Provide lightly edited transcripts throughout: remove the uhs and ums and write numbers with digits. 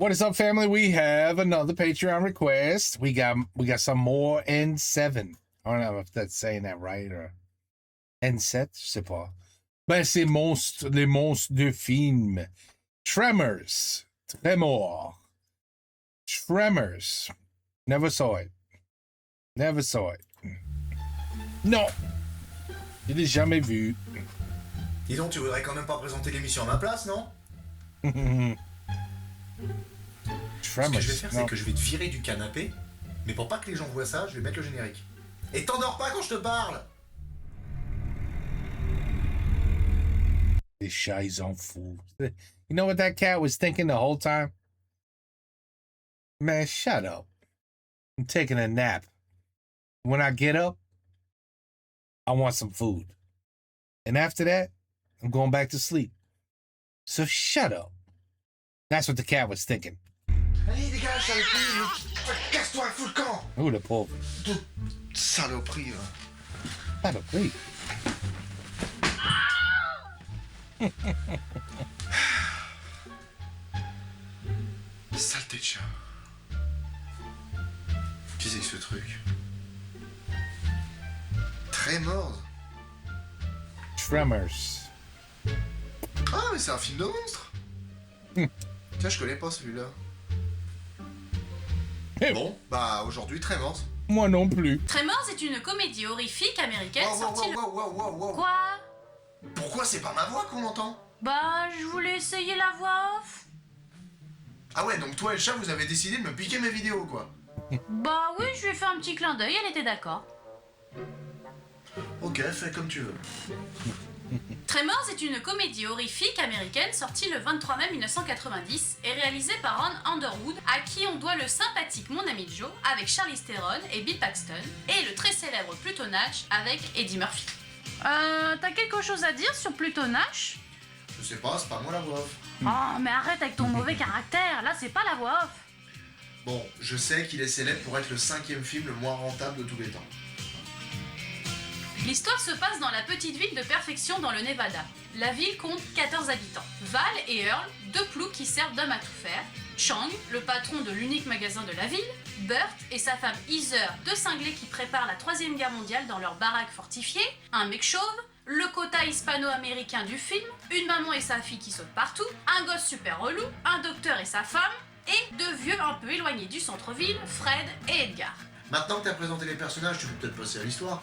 What is up, family? We have another Patreon request. We got some more N7. I don't know if that's saying that right or N7, je sais pas. Ben, c'est les monstres de film. Tremors. Tremors. Never saw it. Never saw it. Non. Je l'ai jamais vu. Dis donc, tu voudrais quand même pas présenter l'émission à ma place, non? Ce que je vais faire, c'est que je vais te virer du canapé, mais pour pas que les gens voient ça, je vais mettre le générique. Et t'endors pas quand je te parle! Les chats, ils ont fou. You know what that cat was thinking the whole time? Man, shut up. I'm taking a nap. When I get up, I want some food. And after that, I'm going back to sleep. So shut up. That's what the cat was thinking. Allez, dégage, saloperie! Casse-toi, fous le camp! Oh, le pauvre. Saloperie, Saloperie. Saleté de chat. Qu'est-ce que c'est que ce truc? Tremors. Tremors. Ah, mais c'est un film de monstre! Tiens, je connais pas celui-là. Bon, bah aujourd'hui, Tremors. Moi non plus. Tremors est une comédie horrifique américaine sortie Wow. Quoi? Pourquoi c'est pas ma voix qu'on entend? Bah, je voulais essayer la voix off. Ah ouais, donc toi et le chat, vous avez décidé de me piquer mes vidéos, quoi. Bah oui, je lui ai fait un petit clin d'œil, elle était d'accord. Ok, fais comme tu veux. Tremors est une comédie horrifique américaine sortie le 23 mai 1990 et réalisée par Ron Underwood, à qui on doit le sympathique Mon ami Joe avec Charlize Theron et Bill Paxton, et le très célèbre Pluto Nash avec Eddie Murphy. T'as quelque chose à dire sur Pluto Nash? Je sais pas, c'est pas moi la voix off. Oh, mais arrête avec ton mauvais caractère, là c'est pas la voix off. Bon, je sais qu'il est célèbre pour être le 5e film le moins rentable de tous les temps. L'histoire se passe dans la petite ville de Perfection dans le Nevada. La ville compte 14 habitants. Val et Earl, deux ploucs qui servent d'hommes à tout faire. Chang, le patron de l'unique magasin de la ville. Burt et sa femme Heather, deux cinglés qui préparent la 3e guerre mondiale dans leur baraque fortifiée. Un mec chauve. Le quota hispano-américain du film. Une maman et sa fille qui sautent partout. Un gosse super relou. Un docteur et sa femme. Et deux vieux un peu éloignés du centre-ville, Fred et Edgar. Maintenant que t'as présenté les personnages, tu peux peut-être passer à l'histoire.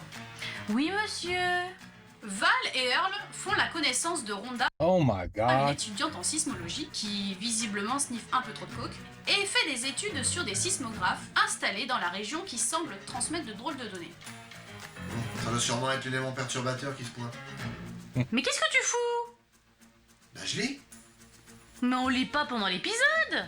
Oui, monsieur. Val et Earl font la connaissance de Rhonda, Oh my une God. étudiante en sismologie qui visiblement sniffe un peu trop de coke, et fait des études sur des sismographes installés dans la région qui semblent transmettre de drôles de données. Ça doit sûrement être l'élément perturbateur qui se pointe. Mais qu'est-ce que tu fous? Bah je lis. Mais on lit pas pendant l'épisode.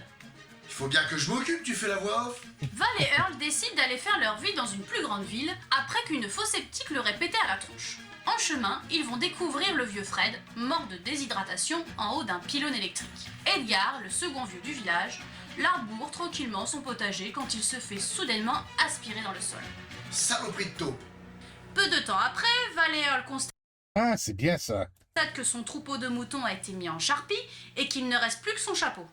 Il faut bien que je m'occupe, tu fais la voix off. Val et Earl décident d'aller faire leur vie dans une plus grande ville après qu'une fausse sceptique leur ait pété à la tronche. En chemin, ils vont découvrir le vieux Fred, mort de déshydratation en haut d'un pylône électrique. Edgar, le second vieux du village, laboure tranquillement son potager quand il se fait soudainement aspirer dans le sol. Saloperie de taupe. Peu de temps après, Val et Earl constatent Ah, c'est bien ça. que son troupeau de moutons a été mis en charpie et qu'il ne reste plus que son chapeau.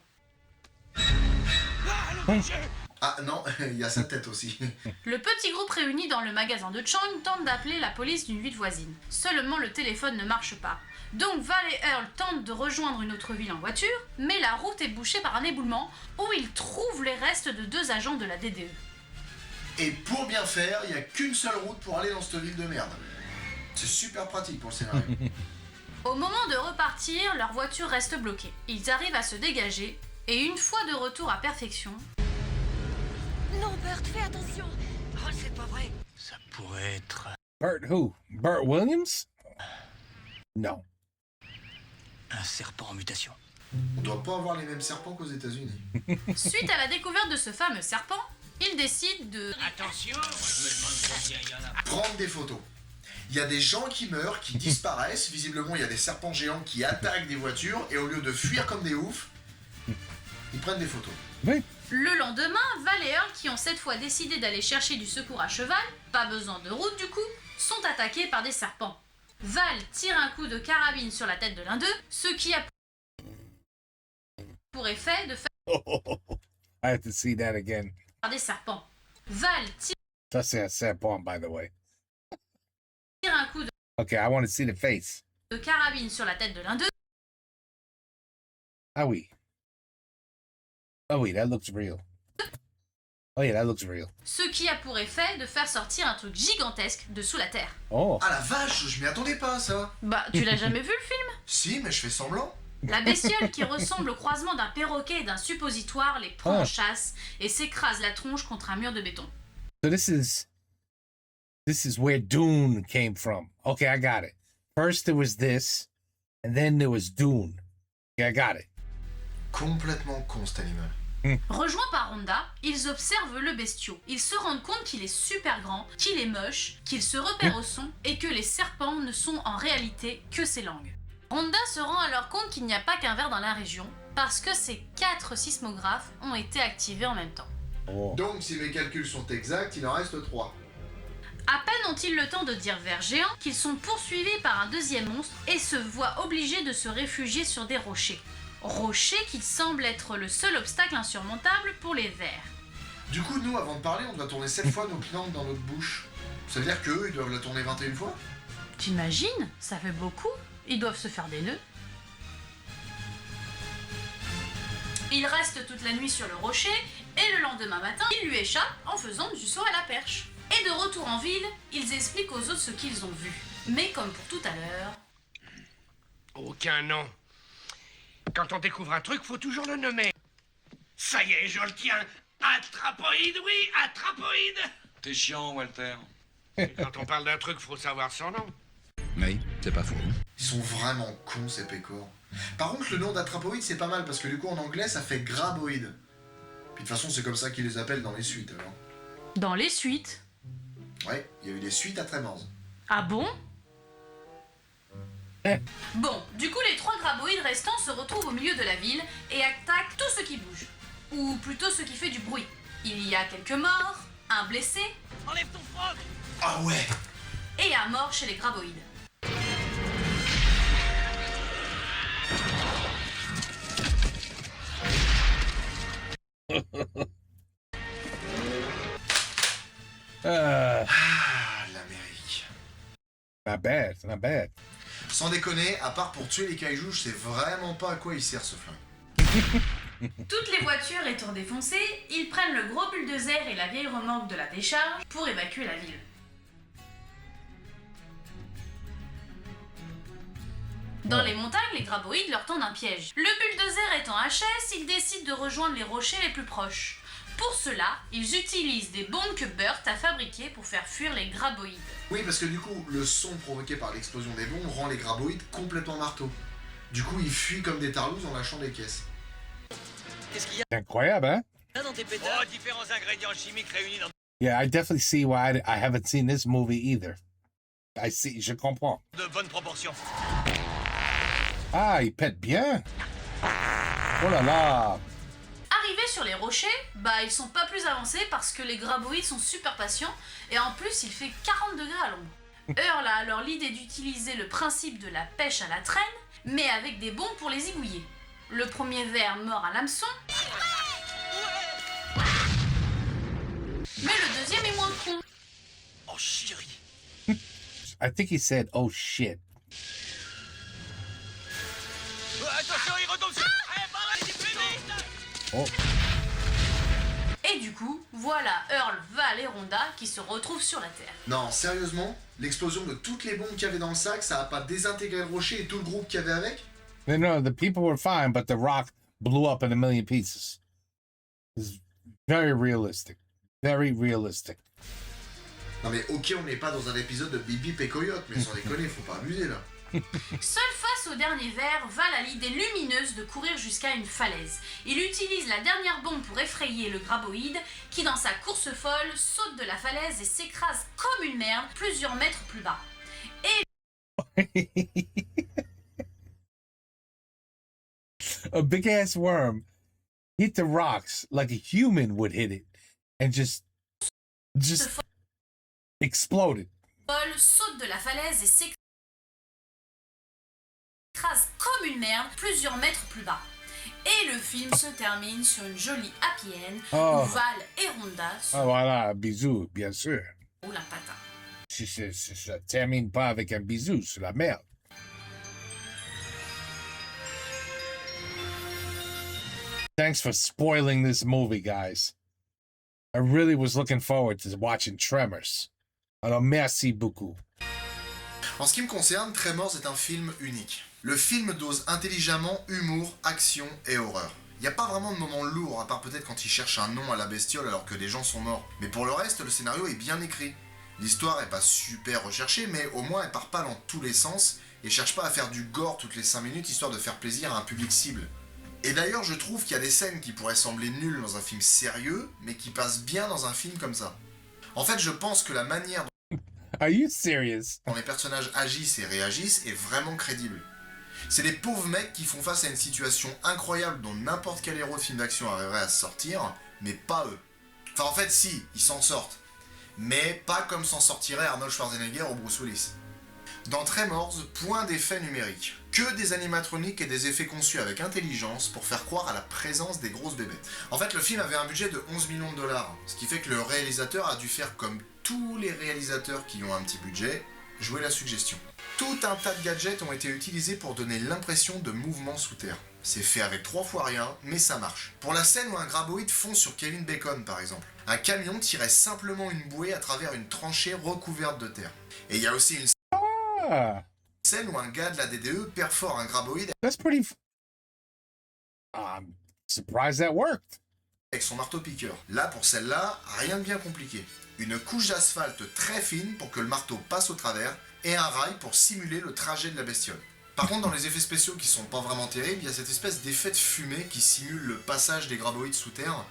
Ah non, il y a sa tête aussi. Le petit groupe réuni dans le magasin de Chang tente d'appeler la police d'une ville voisine. Seulement le téléphone ne marche pas. Donc Val et Earl tentent de rejoindre une autre ville en voiture, mais la route est bouchée par un éboulement où ils trouvent les restes de deux agents de la DDE. Et pour bien faire, il n'y a qu'une seule route pour aller dans cette ville de merde. C'est super pratique pour le scénario. Au moment de repartir, leur voiture reste bloquée. Ils arrivent à se dégager, et une fois de retour à Perfection, Non, Burt, fais attention. Oh, c'est pas vrai. Ça pourrait être Burt who? Burt Williams? Non. un serpent en mutation. On doit pas avoir les mêmes serpents qu'aux États-Unis. suite à la découverte de ce fameux serpent, ils décident de... Attention, je me demande combien il y en a. Prendre des photos. Il y a des gens qui meurent, qui disparaissent. Visiblement, il y a des serpents géants qui attaquent des voitures et au lieu de fuir comme des oufs, ils prennent des photos. Oui. Le lendemain, Val et Earl, qui ont cette fois décidé d'aller chercher du secours à cheval, pas besoin de route du coup, sont attaqués par des serpents. Val tire un coup de carabine sur la tête de l'un d'eux, ce qui a pour effet de faire I have to see that again. des serpents. Val That's a serpent, by the way. tire un coup Okay, I want to see the face. de carabine sur la tête de l'un d'eux. Ah oui. Oh oui, that looks real. Oh yeah, that looks real. Ce qui a pour effet de faire sortir un truc gigantesque de sous la terre. Oh. Ah la vache, je m'y attendais pas à ça. Bah, tu l'as jamais vu le film? Si, mais je fais semblant. La bestiole qui ressemble au croisement d'un perroquet et d'un suppositoire les prend en chasse et s'écrase la tronche contre un mur de béton. So this is where Dune came from. Okay, I got it. First there was this, and then there was Dune. Okay, I got it. Complètement con cet animal. Rejoints par Rhonda, ils observent le bestiau. Ils se rendent compte qu'il est super grand, qu'il est moche, qu'il se repère au son et que les serpents ne sont en réalité que ses langues. Rhonda se rend alors compte qu'il n'y a pas qu'un ver dans la région parce que ces 4 sismographes ont été activés en même temps. Oh. Donc si mes calculs sont exacts, il en reste 3. À peine ont-ils le temps de dire ver géant qu'ils sont poursuivis par un deuxième monstre et se voient obligés de se réfugier sur des rochers. Rochers qui semblent être le seul obstacle insurmontable pour les vers. Du coup, nous, avant de parler, on doit tourner 7 fois notre langue dans notre bouche. Ça veut dire qu'eux, ils doivent la tourner 21 fois? T'imagines? Ça fait beaucoup. Ils doivent se faire des nœuds. Ils restent toute la nuit sur le rocher et le lendemain matin, ils lui échappent en faisant du saut à la perche. Et de retour en ville, ils expliquent aux autres ce qu'ils ont vu. Mais comme pour tout à l'heure... Aucun nom. Quand on découvre un truc, faut toujours le nommer. Ça y est, je le tiens. Atrapoïde, oui, atrapoïde. T'es chiant, Walter. Et quand on parle d'un truc, faut savoir son nom. Oui, c'est pas faux. Ils sont vraiment cons, ces pécores. Par contre, le nom d'Atrapoïde, c'est pas mal, parce que du coup, en anglais, ça fait graboïde. Puis de toute façon, c'est comme ça qu'ils les appellent dans les suites, alors. Dans les suites. Ouais, il y a eu des suites à Tremors. Ah bon? Bon, du coup les 3 graboïdes restants se retrouvent au milieu de la ville et attaquent tout ce qui bouge. Ou plutôt ce qui fait du bruit. Il y a quelques morts, un blessé... Enlève ton froc. Ah ouais! Et un mort chez les graboïdes. Uh, Ah, l'Amérique. not bad. Not bad. Sans déconner, à part pour tuer les kaijus, je sais vraiment pas à quoi il sert ce flingue. Toutes les voitures étant défoncées, ils prennent le gros bulldozer et la vieille remorque de la décharge pour évacuer la ville. Dans les montagnes, les graboïdes leur tendent un piège. Le bulldozer étant HS, ils décident de rejoindre les rochers les plus proches. Pour cela, ils utilisent des bombes que Burt a fabriquées pour faire fuir les graboïdes. Oui, parce que du coup, le son provoqué par l'explosion des bombes rend les graboïdes complètement marteaux. Du coup, ils fuient comme des tarlouses en lâchant des caisses. Qu'est-ce qu'il y C'est incroyable, hein? a dans tes pétards? Oh, différents ingrédients chimiques réunis dans Yeah, I definitely see why I haven't seen this movie either. Je comprends. de bonnes proportions. Ah, il pète bien. Oh là là. Arrivés sur les rochers, ils sont pas plus avancés parce que les graboïdes sont super patients et en plus il fait 40 degrés à l'ombre. Earl a alors l'idée d'utiliser le principe de la pêche à la traîne, mais avec des bombes pour les igouiller. Le premier ver mord à l'hameçon, mais le deuxième est moins con. Oh, chérie. I think he said, oh shit. Attention, il retombe sur... Allez, pareil, plus vite. Oh. Et du coup, voilà Earl, Val et Rhonda qui se retrouvent sur la Terre. Non, sérieusement, l'explosion de toutes les bombes qu'il y avait dans le sac, ça a pas désintégré le rocher et tout le groupe qu'il y avait avec? No, the people were fine, but the rock blew up in a million pieces. It's very realistic. Very realistic. Non mais ok, on n'est pas dans un épisode de Bip Bip et Coyote, mais sans déconner, faut pas abuser là. Seul face au dernier ver, Val a l'idée lumineuse de courir jusqu'à une falaise. Il utilise la dernière bombe pour effrayer le graboïde qui, dans sa course folle, saute de la falaise et s'écrase comme une merde plusieurs mètres plus bas. A big ass worm hit the rocks like a human would hit it and just exploded. Paul saute de la falaise et s'écrase comme une merde plusieurs mètres plus bas. Et le film se termine sur une jolie happy end Oh. où Val et Rhonda se... Ah voilà, bisous, bien sûr. Oh la patin. Ça termine pas avec un bisou, c'est la merde. Thanks for spoiling this movie, guys. I really was looking forward to watching Tremors. Alors, merci beaucoup. En ce qui me concerne, Tremors est un film unique. Le film dose intelligemment humour, action et horreur. Il n'y a pas vraiment de moment lourd, à part peut-être quand il cherche un nom à la bestiole alors que des gens sont morts. Mais pour le reste, le scénario est bien écrit. L'histoire est pas super recherchée, mais au moins elle part pas dans tous les sens et cherche pas à faire du gore toutes les 5 minutes histoire de faire plaisir à un public cible. Et d'ailleurs, je trouve qu'il y a des scènes qui pourraient sembler nulles dans un film sérieux, mais qui passent bien dans un film comme ça. En fait, je pense que la manière Are you serious? dont les personnages agissent et réagissent est vraiment crédible. C'est des pauvres mecs qui font face à une situation incroyable dont n'importe quel héros de film d'action arriverait à se sortir, mais pas eux. Enfin, en fait, si, ils s'en sortent. Mais pas comme s'en sortirait Arnold Schwarzenegger ou Bruce Willis. Dans Tremors, point d'effets numériques. Que des animatroniques et des effets conçus avec intelligence pour faire croire à la présence des grosses bébêtes. En fait, le film avait un budget de 11 millions de dollars, ce qui fait que le réalisateur a dû faire comme tous les réalisateurs qui ont un petit budget, jouer la suggestion. Tout un tas de gadgets ont été utilisés pour donner l'impression de mouvement sous terre. C'est fait avec 3 fois rien, mais ça marche. Pour la scène où un graboïde fonce sur Kevin Bacon, par exemple, un camion tirait simplement une bouée à travers une tranchée recouverte de terre. Et il y a aussi une Ah, scène où un gars de la DDE perfore un graboïde that's pretty. I'm surprised that worked. avec son marteau-piqueur. Là, pour celle-là, rien de bien compliqué. Une couche d'asphalte très fine pour que le marteau passe au travers, et un rail pour simuler le trajet de la bestiole. Par contre, dans les effets spéciaux qui sont pas vraiment terribles, il y a cette espèce d'effet de fumée qui simule le passage des graboïdes sous terre.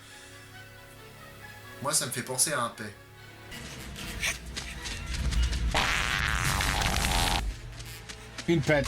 Moi, ça me fait penser à un paix. Une pet.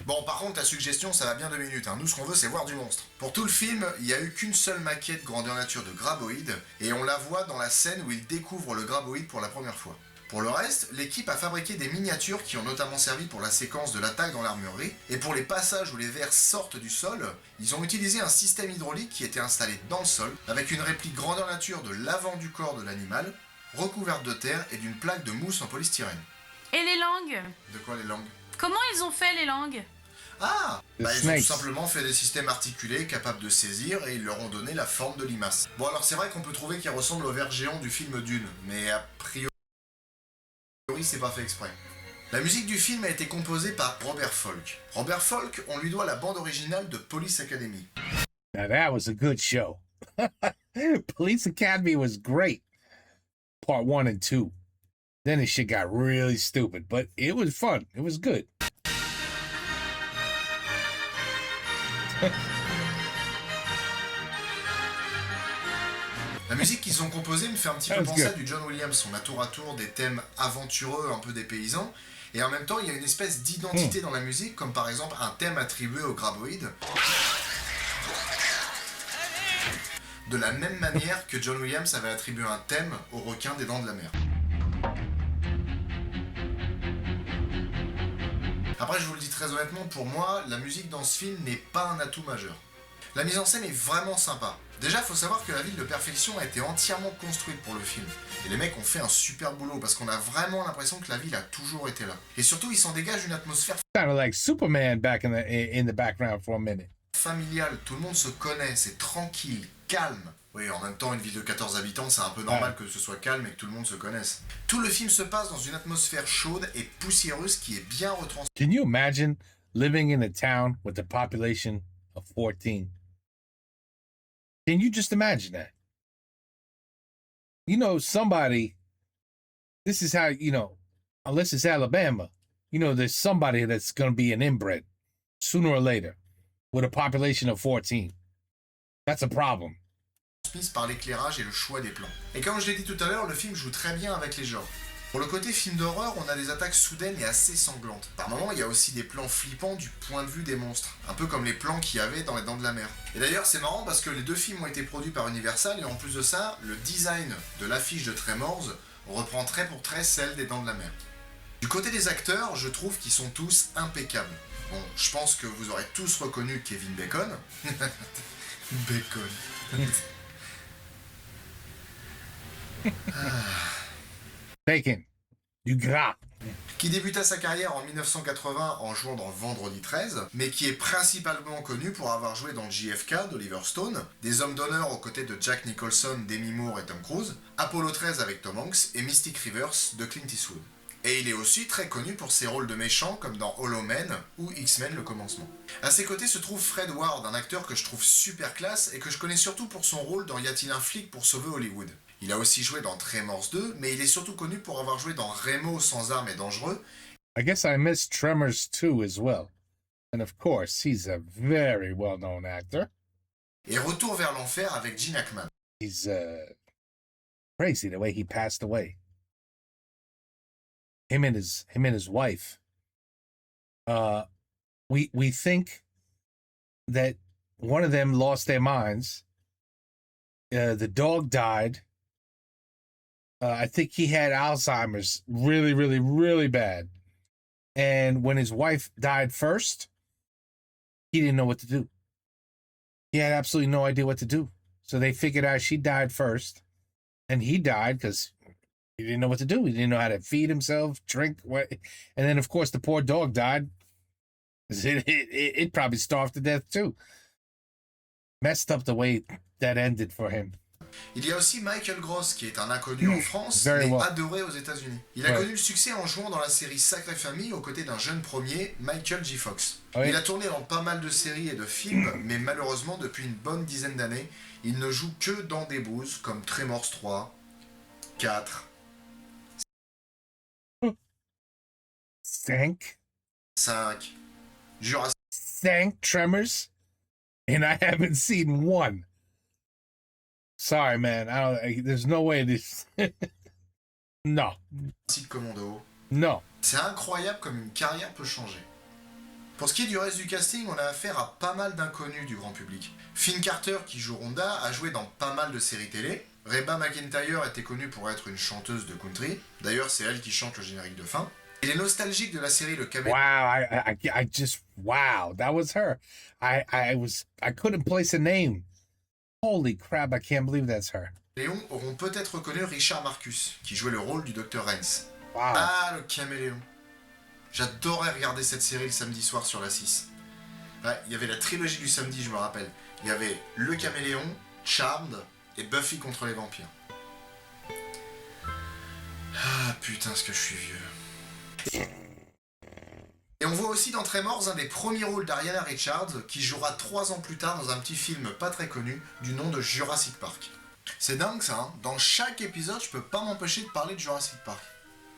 Bon, par contre, ta suggestion, ça va bien 2 minutes. Hein. Nous, ce qu'on veut, c'est voir du monstre. Pour tout le film, il n'y a eu qu'une seule maquette grandeur nature de graboïde, et on la voit dans la scène où il découvre le graboïde pour la première fois. Pour le reste, l'équipe a fabriqué des miniatures qui ont notamment servi pour la séquence de l'attaque dans l'armurerie, et pour les passages où les vers sortent du sol, ils ont utilisé un système hydraulique qui était installé dans le sol, avec une réplique grandeur nature de l'avant du corps de l'animal, recouverte de terre et d'une plaque de mousse en polystyrène. Et les langues? De quoi les langues? Comment ils ont fait les langues? Ah The Ils ont snakes. tout simplement fait des systèmes articulés capables de saisir et ils leur ont donné la forme de limace. Bon alors c'est vrai qu'on peut trouver qu'ils ressemblent au ver géant du film Dune, mais a priori c'est pas fait exprès. La musique du film a été composée par Robert Folk. Robert Folk, on lui doit la bande originale de Police Academy. Now that was a good show. Police Academy was great. Part 1 and 2. Then the shit got really stupid, but it was fun. It was good. La musique qu'ils ont composée me fait un petit peu That's penser à good. du John Williams. On a tour à tour des thèmes aventureux, un peu dépaysants, et en même temps il y a une espèce d'identité dans la musique, comme par exemple un thème attribué au graboïde. De la même manière que John Williams avait attribué un thème au requin des Dents de la Mer. Après, je vous le dis très honnêtement, pour moi, la musique dans ce film n'est pas un atout majeur. La mise en scène est vraiment sympa. Déjà, faut savoir que la ville de Perfection a été entièrement construite pour le film. Et les mecs ont fait un super boulot parce qu'on a vraiment l'impression que la ville a toujours été là. Et surtout, il s'en dégage une atmosphère Sounded like Superman back in the background for a minute. familiale. Tout le monde se connaît, c'est tranquille, calme. Oui, en même temps, une ville de 14 habitants, c'est un peu normal que ce soit calme et que tout le monde se connaisse. Tout le film se passe dans une atmosphère chaude et poussiéreuse qui est bien retranscrite. Can you imagine living in a town with a population of 14? Can you just imagine that? You know, somebody, this is how, you know, unless it's Alabama, you know, there's somebody that's going to be an inbred sooner or later with a population of 14. That's a problem. Par l'éclairage et le choix des plans. Et comme je l'ai dit tout à l'heure, le film joue très bien avec les genres. Pour le côté film d'horreur, on a des attaques soudaines et assez sanglantes. Par moments, il y a aussi des plans flippants du point de vue des monstres, un peu comme les plans qu'il y avait dans Les Dents de la Mer. Et d'ailleurs, c'est marrant parce que les 2 films ont été produits par Universal et en plus de ça, le design de l'affiche de Tremors reprend trait pour trait celle des Dents de la Mer. Du côté des acteurs, je trouve qu'ils sont tous impeccables. Bon, je pense que vous aurez tous reconnu Kevin Bacon. Bacon. Bacon. Du gras. Qui débuta sa carrière en 1980 en jouant dans Vendredi 13, mais qui est principalement connu pour avoir joué dans JFK d'Oliver Stone, Des Hommes d'honneur aux côtés de Jack Nicholson, Demi Moore et Tom Cruise, Apollo 13 avec Tom Hanks et Mystic Rivers de Clint Eastwood. Et il est aussi très connu pour ses rôles de méchants comme dans Hollow Man ou X-Men le commencement. À ses côtés se trouve Fred Ward, un acteur que je trouve super classe et que je connais surtout pour son rôle dans Y a-t-il un flic pour sauver Hollywood. Il a aussi joué dans Tremors 2, mais il est surtout connu pour avoir joué dans Remo sans armes et dangereux. I guess I missed Tremors 2 as well. And of course, he's a very well-known actor. Et Retour vers l'enfer avec Gene Hackman. He's crazy the way he passed away. Him and his wife. We think that one of them lost their minds. The dog died. I think he had Alzheimer's really, really, really bad. And when his wife died first, he didn't know what to do. He had absolutely no idea what to do. So they figured out she died first. And he died because he didn't know what to do. He didn't know how to feed himself, drink. What. And then, of course, the poor dog died. It probably starved to death, too. Messed up the way that ended for him. Il y a aussi Michael Gross, qui est un inconnu en France, mais adoré aux États-Unis. Il a connu le succès en jouant dans la série Sacrée Famille aux côtés d'un jeune premier, Michael J. Fox. Il a tourné dans pas mal de séries et de films, mais malheureusement, depuis une bonne dizaine d'années, il ne joue que dans des bouses comme Tremors 3, 4, 5, Jurassic 5 Tremors, and I haven't seen one. Sorry, man. There's no way this. No. Commando. No. C'est incroyable comme une carrière peut changer. Pour ce qui est du reste du casting, on a affaire à pas mal d'inconnus du grand public. Finn Carter, qui joue Rhonda, a joué dans pas mal de séries télé. Reba McEntire était connue pour être une chanteuse de country. D'ailleurs, c'est elle qui chante le générique de fin. Il est nostalgique de la série Le Caméléon. Wow, that was her. I couldn't place a name. Holy crap, I can't believe that's her. Léon auront peut-être reconnu Richard Marcus, qui jouait le rôle du Dr. Rance. Wow. Ah, le Caméléon. J'adorais regarder cette série le samedi soir sur la 6. Ouais, il y avait la trilogie du samedi, je me rappelle. Il y avait Le Caméléon, Charmed et Buffy contre les vampires. Ah putain, ce que je suis vieux. Et on voit aussi dans Tremors un des premiers rôles d'Ariana Richards, qui jouera 3 ans plus tard dans un petit film pas très connu du nom de Jurassic Park. C'est dingue ça, hein. Dans chaque épisode, je peux pas m'empêcher de parler de Jurassic Park.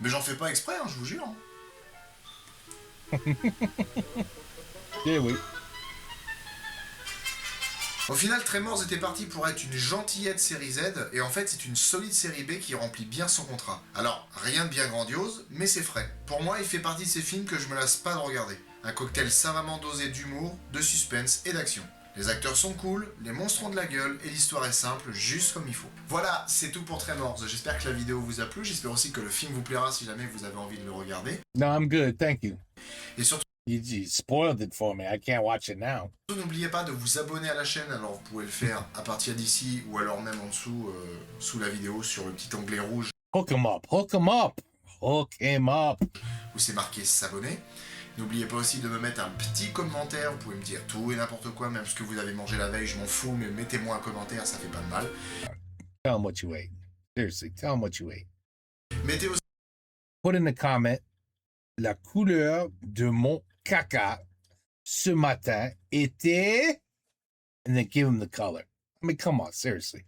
Mais j'en fais pas exprès, hein, je vous jure. Yeah, oui. Au final, Tremors était parti pour être une gentillette série Z, et en fait c'est une solide série B qui remplit bien son contrat. Alors, rien de bien grandiose, mais c'est frais. Pour moi, il fait partie de ces films que je me lasse pas de regarder. Un cocktail savamment dosé d'humour, de suspense et d'action. Les acteurs sont cool, les monstres ont de la gueule, et l'histoire est simple, juste comme il faut. Voilà, c'est tout pour Tremors. J'espère que la vidéo vous a plu, j'espère aussi que le film vous plaira si jamais vous avez envie de le regarder. No, I'm good, thank you. Et surtout, You spoiled it for me. I can't watch it now. n'oubliez pas de vous abonner à la chaîne, alors vous pouvez le faire à partir d'ici ou alors même en dessous, sous la vidéo, sur le petit onglet rouge Hook him up, hook him up, hook him up. où c'est marqué s'abonner. N'oubliez pas aussi de me mettre un petit commentaire, vous pouvez me dire tout et n'importe quoi, même ce que vous avez mangé la veille, je m'en fous, mais mettez-moi un commentaire, ça fait pas de mal. Tell him what you ate. Seriously, tell him what you ate. Mettez aussi Put in the comment la couleur de mon caca ce matin était, and then give him the color. I mean, come on, seriously.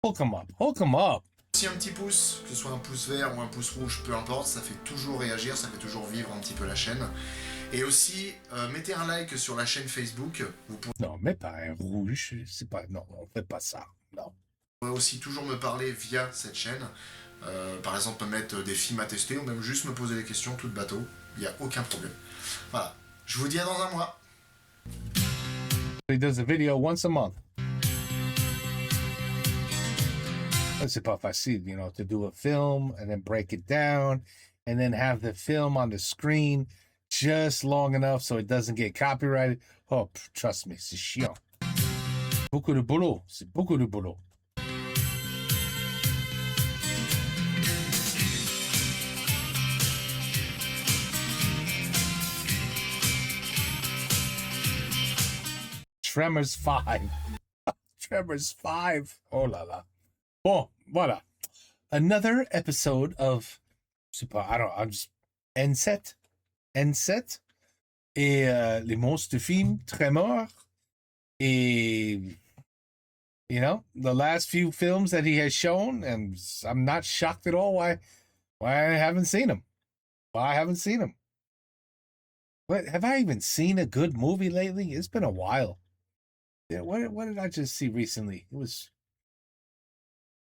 Hook him up, hook him up. un petit pouce, que ce soit un pouce vert ou un pouce rouge, peu importe, ça fait toujours réagir, ça fait toujours vivre un petit peu la chaîne. Et aussi, mettez un like sur la chaîne Facebook, vous Non, mais pas un rouge, c'est pas, non, on fait pas ça, non. pourrez aussi toujours me parler via cette chaîne. Par exemple, me mettre des films à tester ou même juste me poser des questions, tout bateau, il n'y a aucun problème. Voilà, je vous dis à dans un mois. He does a video once a month. C'est pas facile, you know, to do a film and then break it down and then have the film on the screen just long enough so it doesn't get copyrighted. Oh, trust me, c'est chiant. Beaucoup de boulot. C'est beaucoup de boulot. Tremors 5. Tremors 5. Oh la la. Bon, voilà. Another episode of I'm just N7. N7. Et les monstres du film Tremors. Et you know, the last few films that he has shown, and I'm not shocked at all why I haven't seen him. Why I haven't seen him. But have I even seen a good movie lately? It's been a while. Yeah, what did I just see recently? It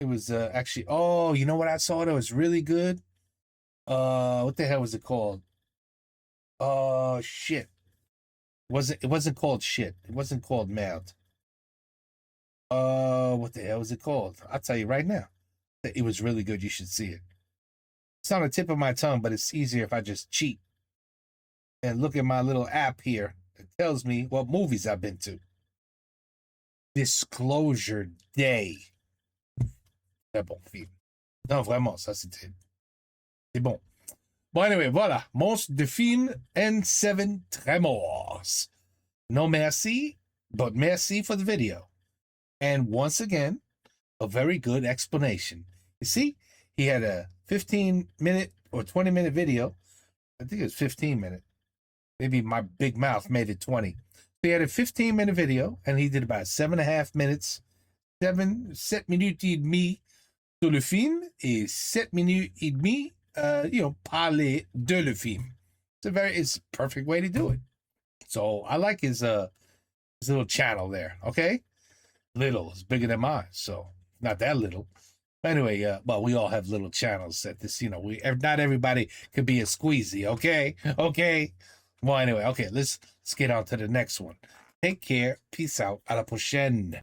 was actually, oh, you know what I saw that was really good? What the hell was it called? Oh shit. It wasn't called shit. It wasn't called Mad. What the hell was it called? I'll tell you right now. It was really good. You should see it. It's on the tip of my tongue, but it's easier if I just cheat and look at my little app here. It tells me what movies I've been to. Disclosure Day. Très bon film. Non, vraiment, ça c'est bon. Bon, anyway, voilà. Monstre de film N7 Tremors. No merci, but merci for the video. And once again, a very good explanation. You see, he had a 15-minute or 20-minute video. I think it was 15-minute. Maybe my big mouth made it 20. He had a 15-minute video, and he did about 7.5 minutes. 7 minutes et demi sur le film, et 7 minutes et demi, parler de le film. It's a perfect way to do it. So I like his little channel there, okay? Little, it's bigger than mine, so not that little. Anyway, well, we all have little channels at this, not everybody could be a squeezy, okay? Okay. Well, anyway, okay, let's get on to the next one. Take care. Peace out. À la prochaine.